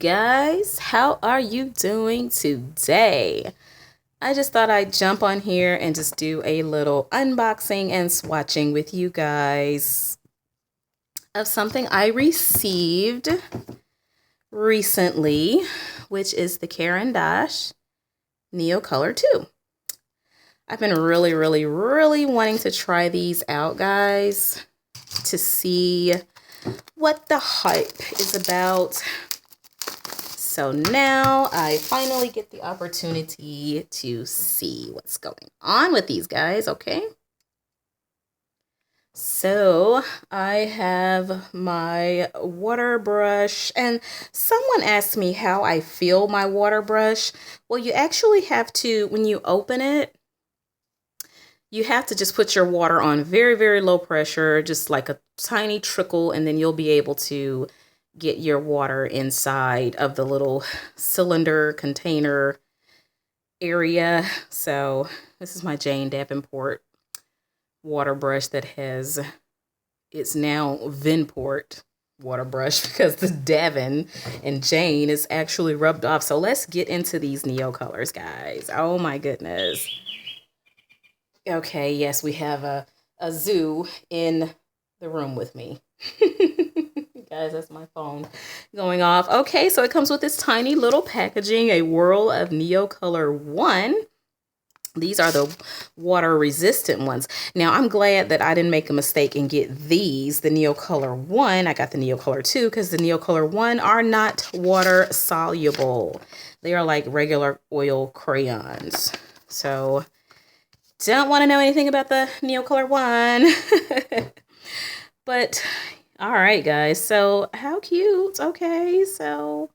guys, how are you doing today? I just thought I'd jump on here and just do a little unboxing and swatching with you guys of something I received recently, which is the Caran Neo Color 2. I've been really wanting to try these out, guys, to see what the hype is about. So now I finally get the opportunity to see what's going on with these guys, okay? So I have my water brush, and someone asked me how I feel my water brush. Well, you actually have to, when you open it, you have to just put your water on very low pressure, just like a tiny trickle, and then you'll be able to get your water inside of the little cylinder container area. So this is my Jane Davenport water brush that has, it's now Vinport water brush because the Davin and Jane is actually rubbed off. So let's get into these Neo colors, guys. Oh my goodness. Okay, yes, we have a zoo in the room with me. Guys, that's my phone going off. Okay, so it comes with this tiny little packaging, a whirl of Neo Color 1. These are the water resistant ones. Now, I'm glad that I didn't make a mistake and get these, the Neo Color 1. I got the Neo Color 2 because the Neo Color 1 are not water soluble. They are like regular oil crayons. So, don't want to know anything about the Neo Color 1. But all right, guys, so how cute. Okay, so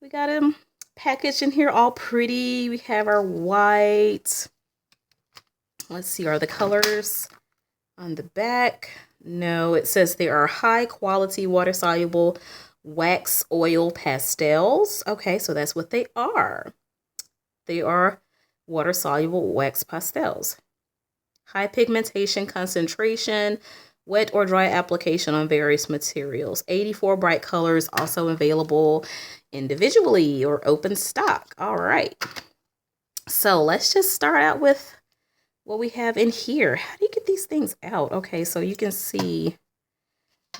we got them packaged in here all pretty. We have our white. Let's see, are the colors on the back? No, it says they are high quality water soluble wax oil pastels. Okay, so that's what they are. They are water soluble wax pastels. High pigmentation concentration, wet or dry application on various materials. 84 bright colors also available individually or open stock. All right. So let's just start out with what we have in here. How do you get these things out? Okay, so you can see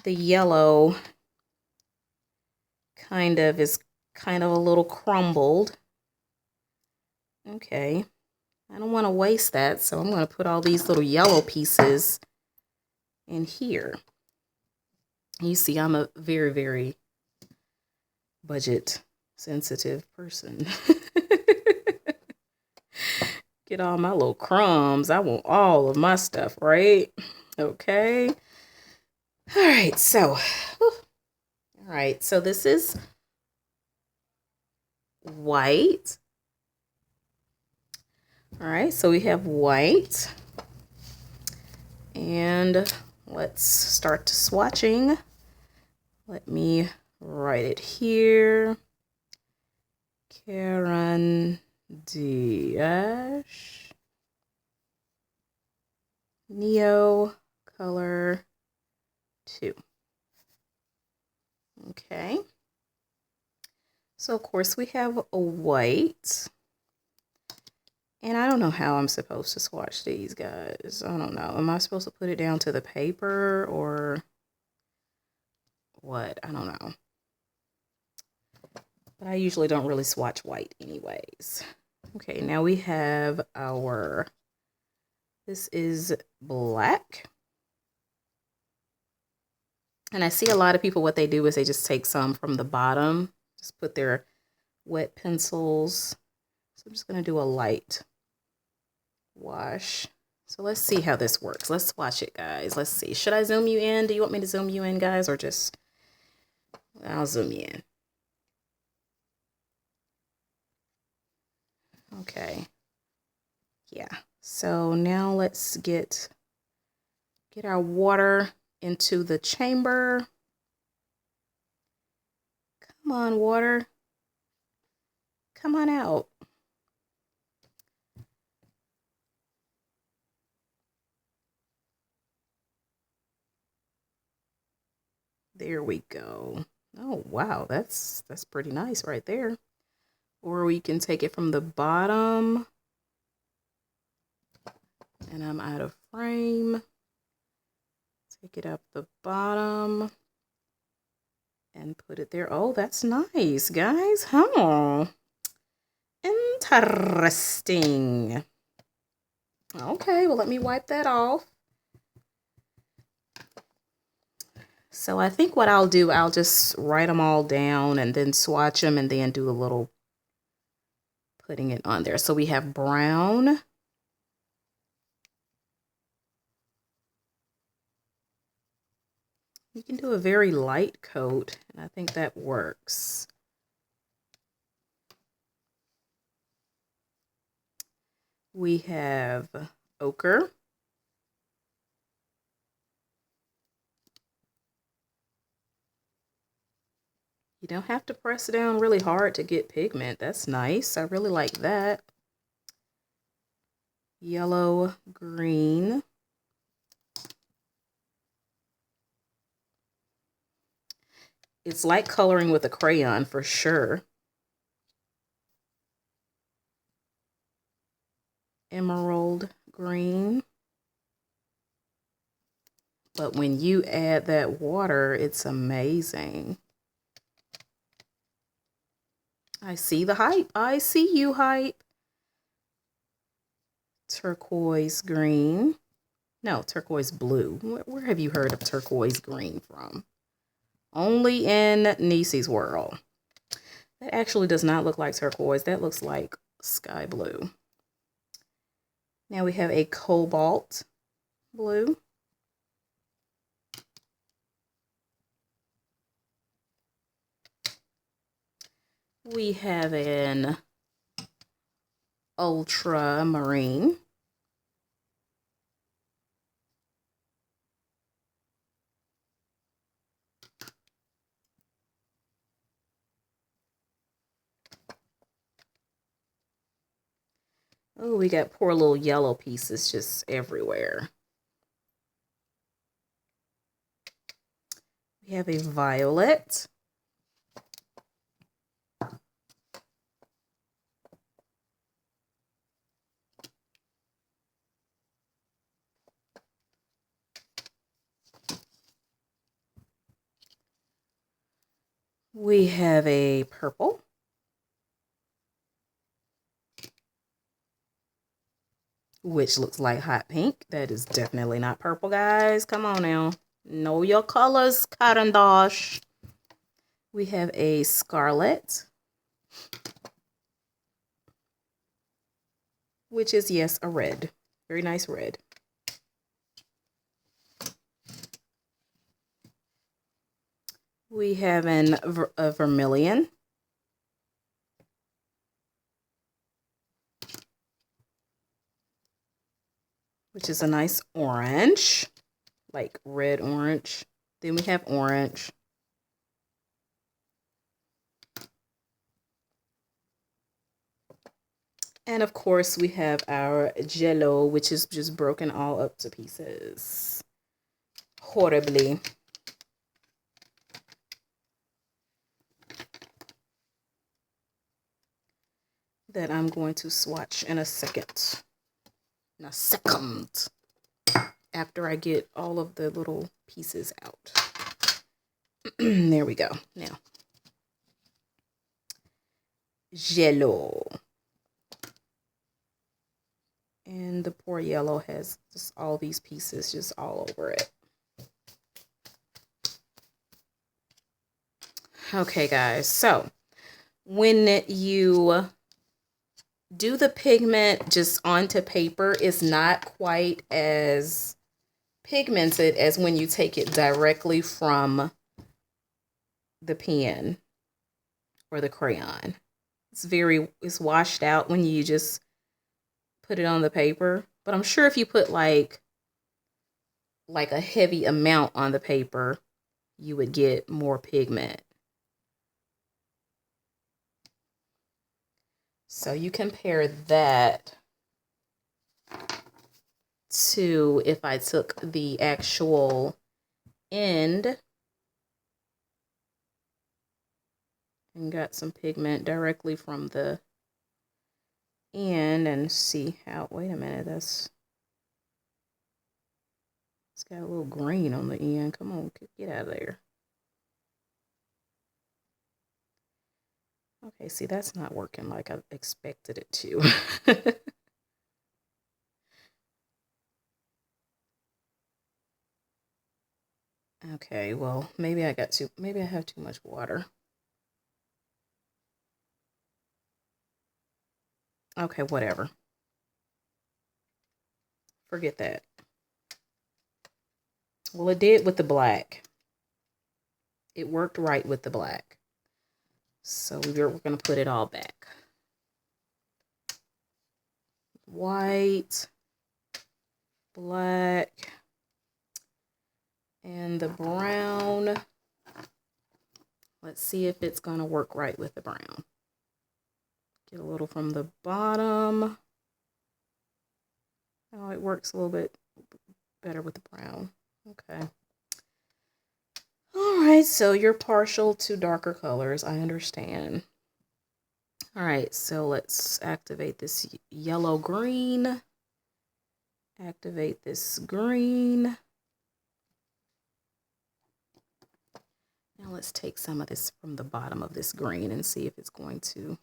the yellow is kind of a little crumbled. Okay. I don't want to waste that, so I'm going to put all these little yellow pieces in here. You see, I'm a very budget sensitive person. Get all my little crumbs. I want all of my stuff, right? Okay. All right, so this is white. All right, so we have white. And let's start swatching. Let me write it here. Caran Neo Color 2. Okay. So of course we have a white. And I don't know how I'm supposed to swatch these, guys. I don't know. Am I supposed to put it down to the paper or what? I don't know. But I usually don't really swatch white anyways. Okay, now we have this is black. And I see a lot of people, what they do is they just take some from the bottom, just put their wet pencils. So I'm just going to do a light wash. So let's see how this works. Let's swatch it, guys. Let's see. Should I zoom you in? Do you want me to zoom you in, guys, or just I'll zoom you in. Okay. Yeah. So now let's get our water into the chamber. Come on, water. Come on out. There we go. Oh, wow, that's pretty nice right there. Or we can take it from the bottom. And I'm out of frame. Take it up the bottom and put it there. Oh, that's nice, guys. Huh. Interesting. Okay, well, let me wipe that off. So I think what I'll do, I'll just write them all down and then swatch them and then do a little putting it on there. So we have brown. You can do a very light coat, and I think that works. We have ochre. You don't have to press down really hard to get pigment. That's nice. I really like that. Yellow, green. It's like coloring with a crayon for sure. Emerald green. But when you add that water, it's amazing. I see the hype. I see you, hype. Turquoise green. No, turquoise blue. Where have you heard of turquoise green from? Only in Niecy's world. That actually does not look like turquoise. That looks like sky blue. Now we have a cobalt blue. We have an ultramarine. Oh, we got poor little yellow pieces just everywhere. We have a violet. We have a purple. Which looks like hot pink. That is definitely not purple, guys. Come on now. Know your colors, Caran. We have a scarlet. Which is, yes, a red. Very nice red. We have a vermilion. Which is a nice orange, like red orange. Then we have orange. And of course, we have our jello, which is just broken all up to pieces. Horribly. That I'm going to swatch in a second. After I get all of the little pieces out. There we go. Now, jello. And the poor yellow has just all these pieces just all over it. Okay, guys. So, when you do the pigment just onto paper, it's not quite as pigmented as when you take it directly from the pen or the crayon. It's washed out when you just put it on the paper. But I'm sure if you put like a heavy amount on the paper, you would get more pigment. So you compare that to if I took the actual end and got some pigment directly from the end and see how, wait a minute, it's got a little green on the end. Come on, get out of there. Okay, see, that's not working like I expected it to. Okay, well, maybe I have too much water. Okay, whatever. Forget that. Well, it did with the black. It worked right with the black. So we're going to put it all back. White, black, and the brown. Let's see if it's going to work right with the brown. Get a little from the bottom. Oh, it works a little bit better with the brown. Okay. All right, so you're partial to darker colors. I understand. All right, so let's activate this yellow green. Activate this green. Now let's take some of this from the bottom of this green and see if it's going to...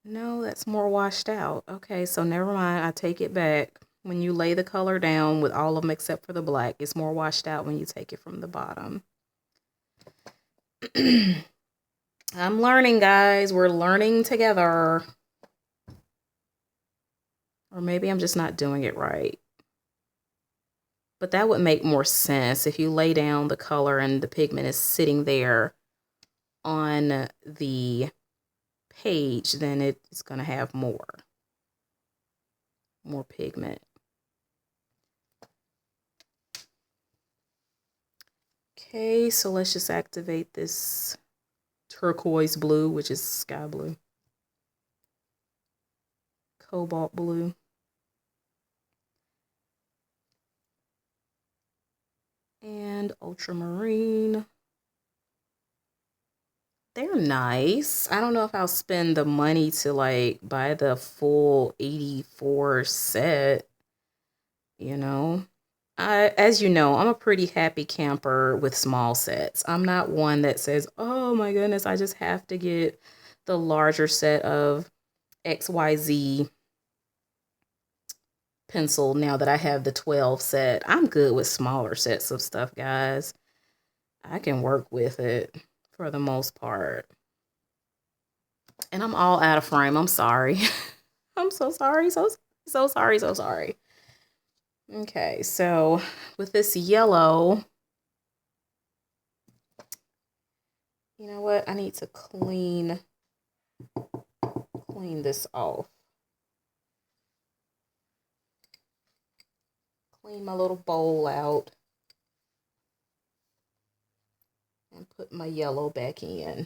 No, that's more washed out. Okay, so never mind. I take it back. When you lay the color down with all of them except for the black, it's more washed out when you take it from the bottom. I'm learning, guys. We're learning together. Or maybe I'm just not doing it right. But that would make more sense if you lay down the color and the pigment is sitting there on the page, then it's going to have more pigment. Okay, so let's just activate this turquoise blue, which is sky blue, cobalt blue, and ultramarine. They're nice. I don't know if I'll spend the money to like buy the full 84 set, you know. As you know, I'm a pretty happy camper with small sets. I'm not one that says, oh my goodness, I just have to get the larger set of XYZ pencil now that I have the 12 set. I'm good with smaller sets of stuff, guys. I can work with it for the most part. And I'm all out of frame. I'm sorry. I'm so sorry. So sorry. Okay, so with this yellow, you know what? I need to clean this off. Clean my little bowl out. And put my yellow back in.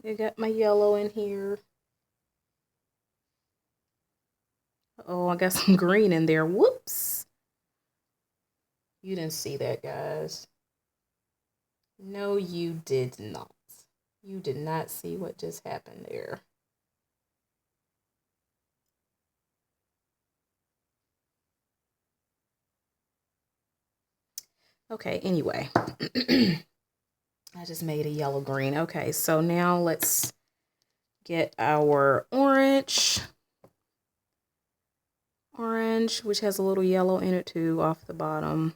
I got my yellow in here. Oh, I got some green in there. Whoops. You didn't see that, guys. No, you did not. You did not see what just happened there. Okay, anyway. I just made a yellow green. Okay, so now let's get our orange. Orange, which has a little yellow in it too, off the bottom.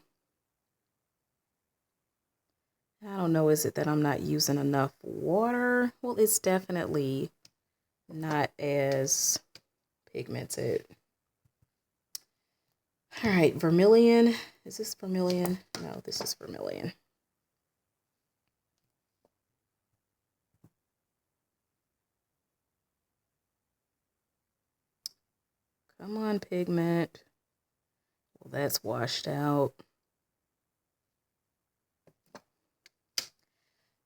I don't know, is it that I'm not using enough water? Well, it's definitely not as pigmented. All right, vermilion. Is this vermilion? No, this is vermilion. Come on, pigment. Well, that's washed out.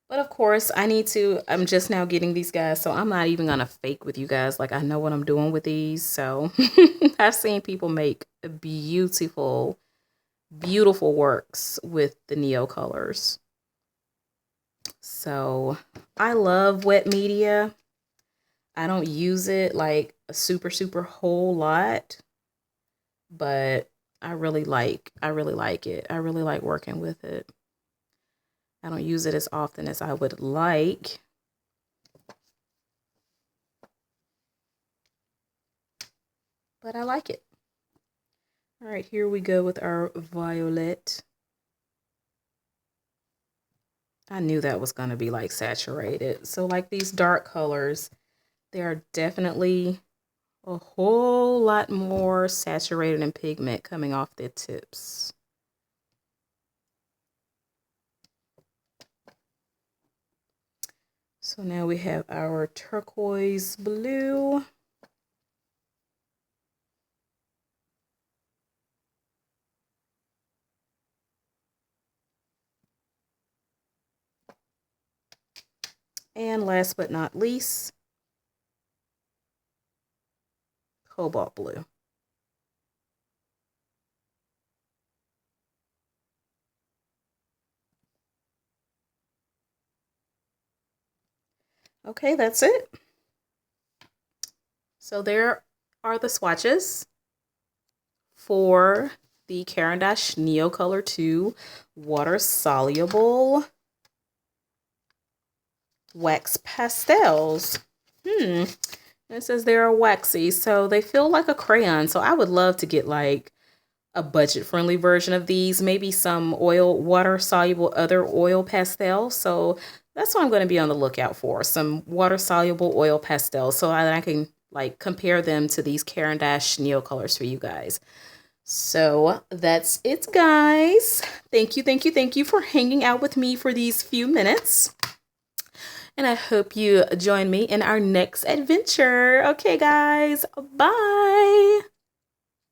But of course, I'm just now getting these guys, so I'm not even gonna fake with you guys. Like, I know what I'm doing with these. So I've seen people make beautiful beautiful works with the Neo colors. So I love wet media. I don't use it like a super whole lot, but I really like it. I really like working with it. I don't use it as often as I would like. But I like it. All right, here we go with our violet. I knew that was going to be like saturated. So like these dark colors, they are definitely a whole lot more saturated in pigment coming off their tips. So now we have our turquoise blue. And last but not least, cobalt blue. Okay, that's it. So there are the swatches for the Caran Neo Color 2 water soluble wax pastels. It says they are waxy, so they feel like a crayon. So I would love to get like a budget-friendly version of these, maybe some oil, water-soluble other oil pastels. So that's what I'm going to be on the lookout for, some water-soluble oil pastels, so that I can like compare them to these Caran Neo colors for you guys. So that's it, guys. Thank you for hanging out with me for these few minutes. And I hope you join me in our next adventure. Okay, guys, bye.